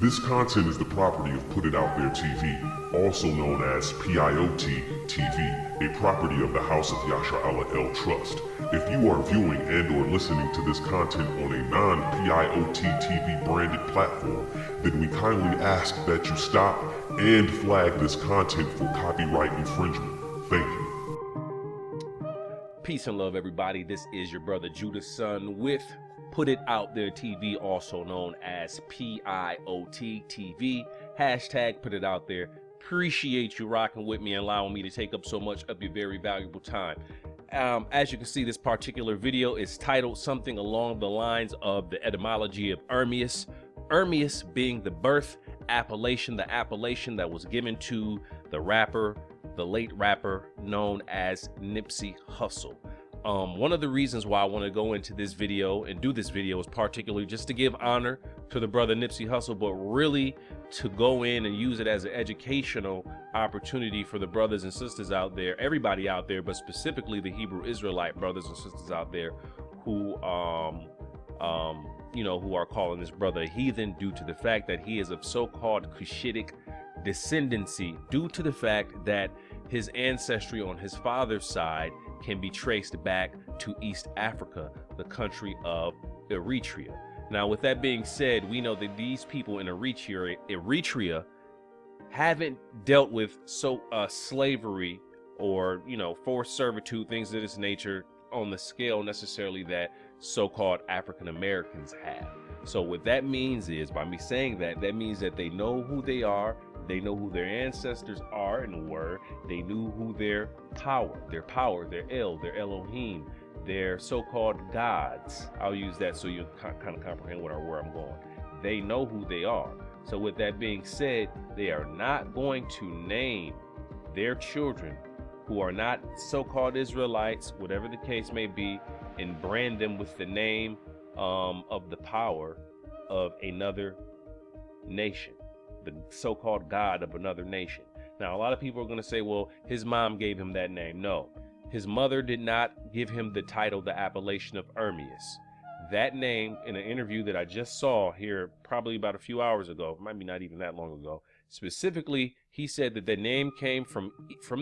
This content is the property of Put It Out There TV, also known as PIOT TV, a property of the House of Yasharallah El Trust. If you are viewing and or listening to this content on a non-PIOT TV branded platform, then we kindly ask that you stop and flag this content for copyright infringement. Thank you. Peace and love, everybody. This is your brother JudahSon with Put It Out There TV, also known as PIOT TV. Hashtag Put It Out There. Appreciate you rocking with me and allowing me to take up so much of your very valuable time. As you can see, this particular video is titled something along the lines of the etymology of Ermias. Ermias being the birth appellation, the appellation that was given to the late rapper known as Nipsey Hussle. One of the reasons why I want to go into this video and do this video is particularly just to give honor to the brother Nipsey Hussle, but really to go in and use it as an educational opportunity for the brothers and sisters out there, everybody out there, but specifically the Hebrew Israelite brothers and sisters out there who, who are calling this brother a heathen due to the fact that he is of so-called Cushitic descendancy, due to the fact that his ancestry on his father's side can be traced back to East Africa, the country of Eritrea. Now, with that being said, we know that these people in Eritrea haven't dealt with slavery or, forced servitude, things of this nature on the scale necessarily that so-called African Americans have. So what that means is, by me saying that, that means that they know who they are, they know who their ancestors are and were, they knew who their power, their El, their Elohim, their so-called gods. I'll use that so you kind of comprehend where I'm going. They know who they are. So with that being said, they are not going to name their children who are not so-called Israelites, whatever the case may be, and brand them with the name of the power of another nation, the so-called God of another nation. Now, a lot of people are going to say, well, his mom gave him that name. No, his mother did not give him the title, the appellation of Ermias. That name, in an interview that I just saw here probably about a few hours ago, might be not even that long ago, specifically, he said that the name came from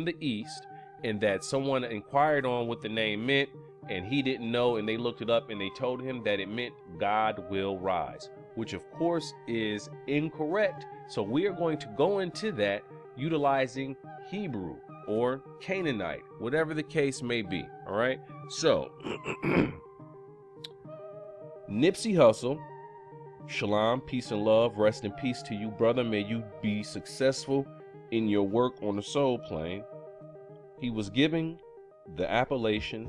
the East and that someone inquired on what the name meant, and he didn't know, and they looked it up and they told him that it meant God will rise, which of course is incorrect. So we are going to go into that utilizing Hebrew or Canaanite, whatever the case may be. All right. So Nipsey Hussle, shalom, peace and love, rest in peace to you, brother. May you be successful in your work on the soul plane. He was giving the appellation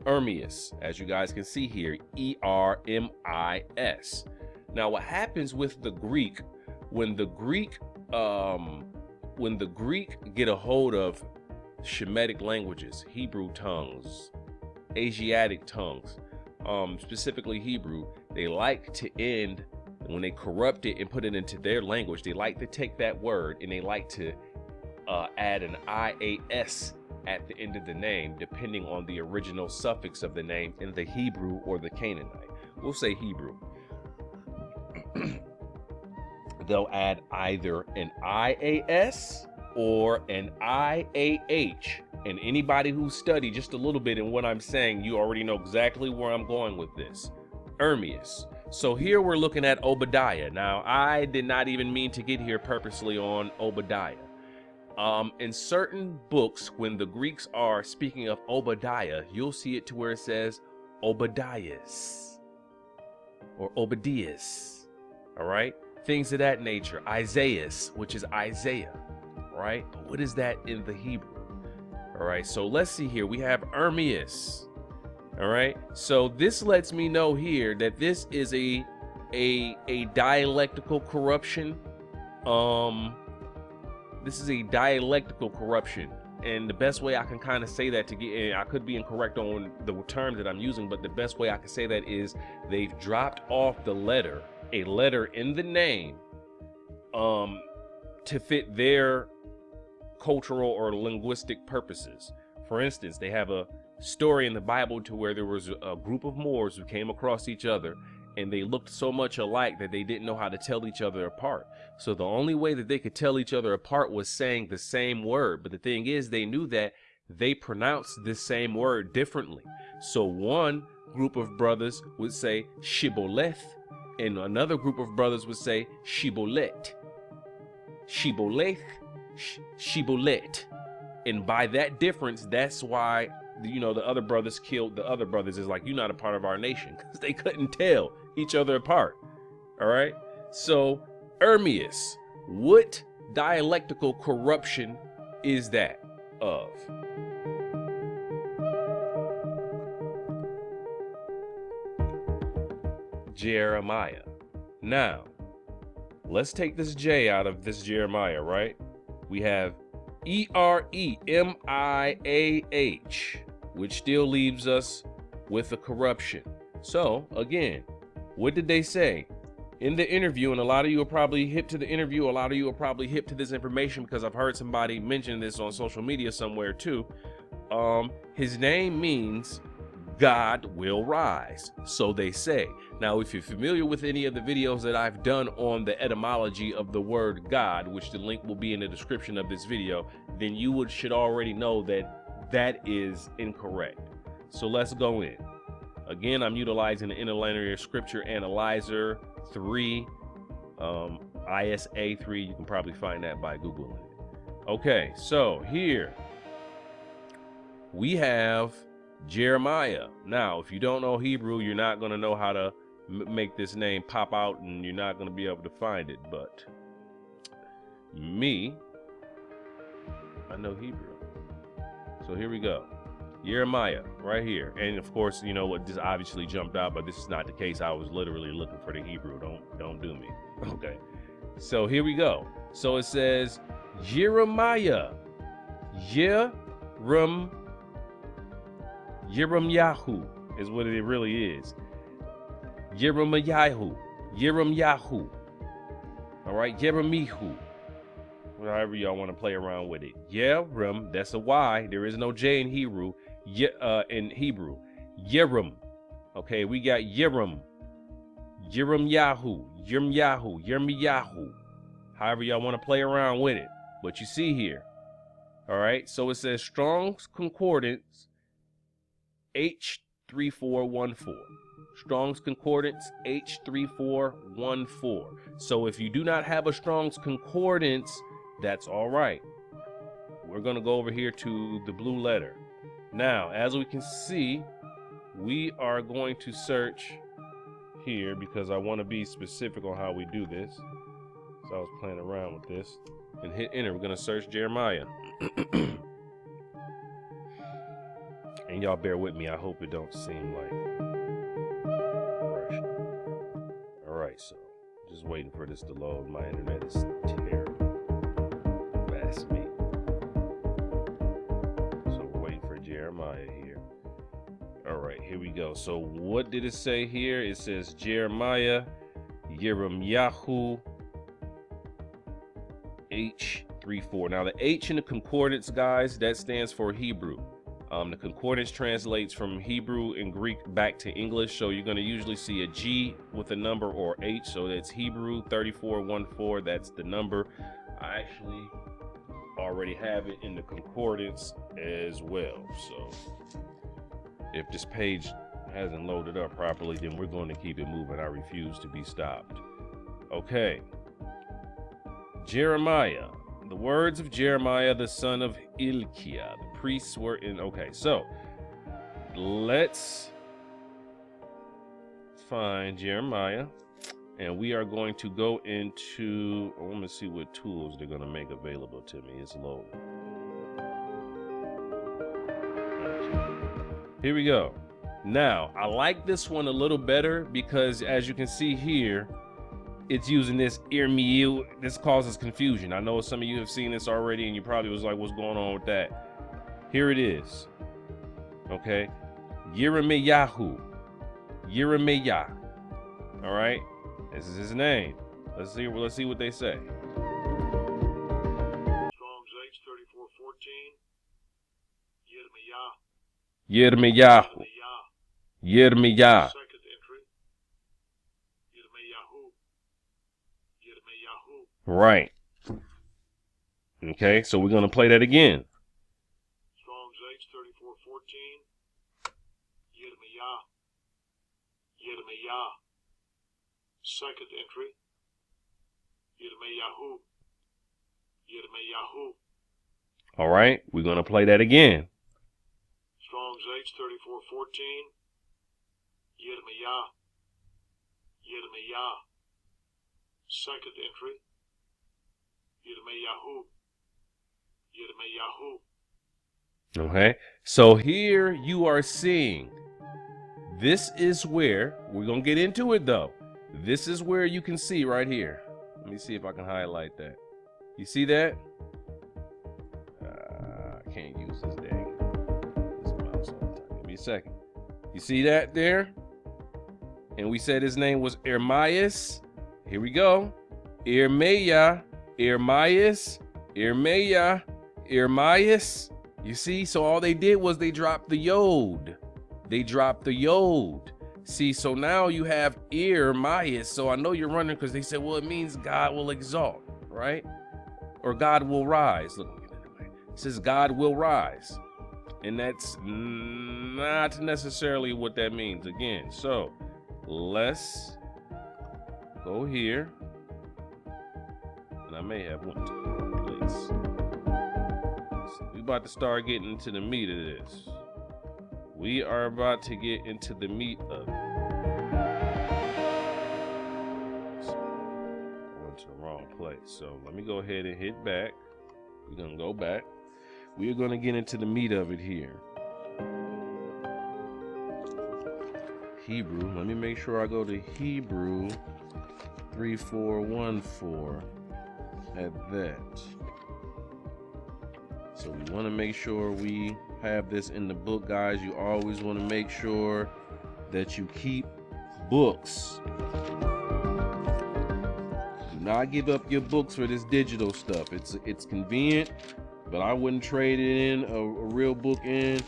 Ermias, as you guys can see here, E-R-M-I-S. Now, what happens with the Greek, when the Greek get a hold of Shemitic languages, Hebrew tongues, Asiatic tongues, specifically Hebrew, they like to end, when they corrupt it and put it into their language, they like to take that word and they like to add an I-A-S at the end of the name, depending on the original suffix of the name in the Hebrew or the Canaanite. We'll say Hebrew. They'll add either an IAS or an IAH. And anybody who studied just a little bit in what I'm saying, you already know exactly where I'm going with this. Ermias. So here we're looking at Obadiah. Now, I did not even mean to get here purposely on Obadiah. In certain books, when the Greeks are speaking of Obadiah, you'll see it to where it says Obadias or Obadias. All right. Things of that nature. Isaiahs, which is Isaiah. Right. But what is that in the Hebrew? All right. So let's see here. We have Ermias. All right. So this lets me know here that this is a dialectical corruption. This is a dialectical corruption, and the best way I can kind of say that, I could be incorrect on the term that I'm using, but the best way I can say that is they've dropped off a letter in the name to fit their cultural or linguistic purposes. For instance, they have a story in the Bible to where there was a group of Moors who came across each other and they looked so much alike that they didn't know how to tell each other apart. So the only way that they could tell each other apart was saying the same word. But the thing is, they knew that they pronounced this same word differently. So one group of brothers would say Shibboleth, and another group of brothers would say Shibboleth. Shibboleth, Shibboleth. And by that difference, that's why, you know, the other brothers killed the other brothers. Is like, you're not a part of our nation, because they couldn't tell each other apart. All right. So Ermias, what dialectical corruption is that of? Jeremiah. Now, let's take this J out of this Jeremiah, right? We have Eremiah, which still leaves us with a corruption. So, again, what did they say in the interview? And a lot of you are probably hip to the interview. A lot of you are probably hip to this information because I've heard somebody mention this on social media somewhere too. His name means God will rise, so they say. Now, if you're familiar with any of the videos that I've done on the etymology of the word God, which the link will be in the description of this video, then you should already know that that is incorrect. So let's go in. Again, I'm utilizing the Interlinear Scripture Analyzer 3, ISA 3. You can probably find that by Googling it. Okay, so here we have Jeremiah. Now, if you don't know Hebrew, you're not going to know how to make this name pop out, and you're not going to be able to find it. But me, I know Hebrew. So here we go. Yirmeyahu, right here. And of course, you know what, this obviously jumped out, but this is not the case. I was literally looking for the Hebrew. Don't do me. Okay. So here we go. So it says Yirmeyahu. Yirmeyahu is what it really is. Yirmeyahu. All right, Yirmeyahu. However y'all want to play around with it. Yerim, that's a Y. There is no J in Hebrew. Yerim. Okay, we got Yerim. Yirmeyahu. However y'all want to play around with it. But you see here. All right, so it says Strong's Concordance H3414. Strong's Concordance H3414. So if you do not have a Strong's Concordance, that's all right. We're going to go over here to the blue letter. Now, as we can see, we are going to search here because I want to be specific on how we do this. So I was playing around with this and hit enter. We're going to search Jeremiah. And y'all bear with me. I hope it don't seem like rush. All right, so just waiting for this to load. My internet is terrible. That's me. So we're waiting for Jeremiah here. All right, here we go. So what did it say here? It says Jeremiah, Yirmeyahu, H34. Now the H in the concordance, guys, that stands for Hebrew. The concordance translates from Hebrew and Greek back to English. So you're going to usually see a G with a number or H. So that's Hebrew 3414. That's the number. I actually already have it in the concordance as well. So if this page hasn't loaded up properly, then we're going to keep it moving. I refuse to be stopped. Okay. Jeremiah. The words of Jeremiah, the son of Hilkiah. The priests were in. Okay, so let's find Jeremiah, and we are going to go into. I want to see what tools they're going to make available to me. It's loading. Here we go. Now, I like this one a little better because, as you can see here, it's using this Yirmeyahu. This causes confusion. I know some of you have seen this already, and you probably was like, what's going on with that? Here it is. Okay. Yirmeyahu. Yirmeyahu. All right. This is his name. Let's see what they say. Strong's H3414. Yirmeyahu. Yirmeyahu. Second entry. Right. Okay, so we're going to play that again. Strong's H3414. Yirmeyahu. Yirmeyahu. Second entry. Yirmeyahu. Yirmeyahu. All right, we're going to play that again. Strong's H3414. Yirmeyahu. Yirmeyahu. Second entry. Yirmeyahu. Yirmeyahu. Okay, so here you are seeing, this is where, we're going to get into it though. This is where you can see right here. Let me see if I can highlight that. You see that? I can't use this mouse all the time. Give me a second. You see that there? And we said his name was Ermias. Here we go. Yirmeyahu, Ermias, Yirmeyahu, Ermias. You see, so all they did was they dropped the yod. They dropped the yod. See, so now you have Ermias. So I know you're running because they said, well, it means God will exalt, right? Or God will rise. Look, it says God will rise. And that's not necessarily what that means again. So let's go here. And I may have went to the wrong place. So we about to start getting into the meat of this. We are about to get into the meat of it. So I went to the wrong place. So let me go ahead and hit back. We're gonna go back. We are gonna get into the meat of it here. Hebrew, let me make sure I go to Hebrew 3414 at that. So we want to make sure we have this in the book, guys. You always want to make sure that you keep books. Do not give up your books for this digital stuff. It's convenient, but I wouldn't trade it in a real book in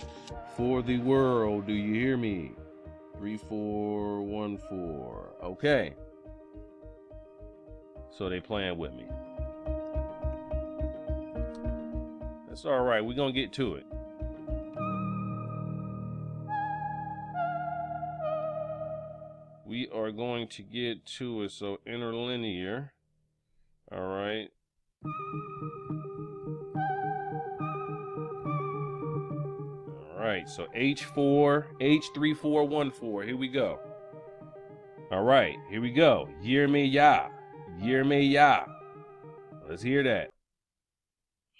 for the world. Do you hear me? 3414. Okay. So they playing with me. That's all right. We're going to get to it. We are going to get to it. So interlinear. All right. All right. So H3414. Here we go. All right. Here we go. Yirmeyahu. Yirmeyahu. Let's hear that.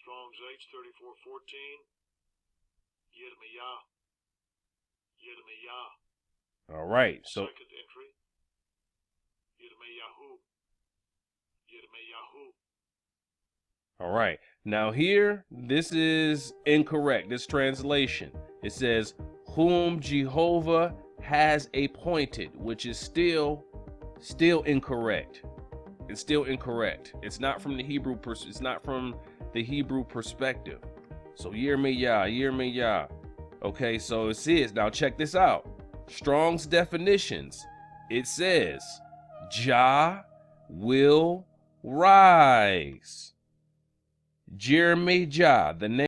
Strong's H3414. Yirmeyahu. Yirmeyahu. All right. So second entry. Yirmeyahu. Yirmeyahu. all right. Now here, this is incorrect. This translation. It says, whom Jehovah has appointed, which is still incorrect. It's still incorrect. It's not from the Hebrew it's not from the Hebrew perspective. So Yirmeyahu, Yirmeyahu. Okay, so it says, now check this out. Strong's definitions. It says, Jah will rise. Yirmeyahu, the name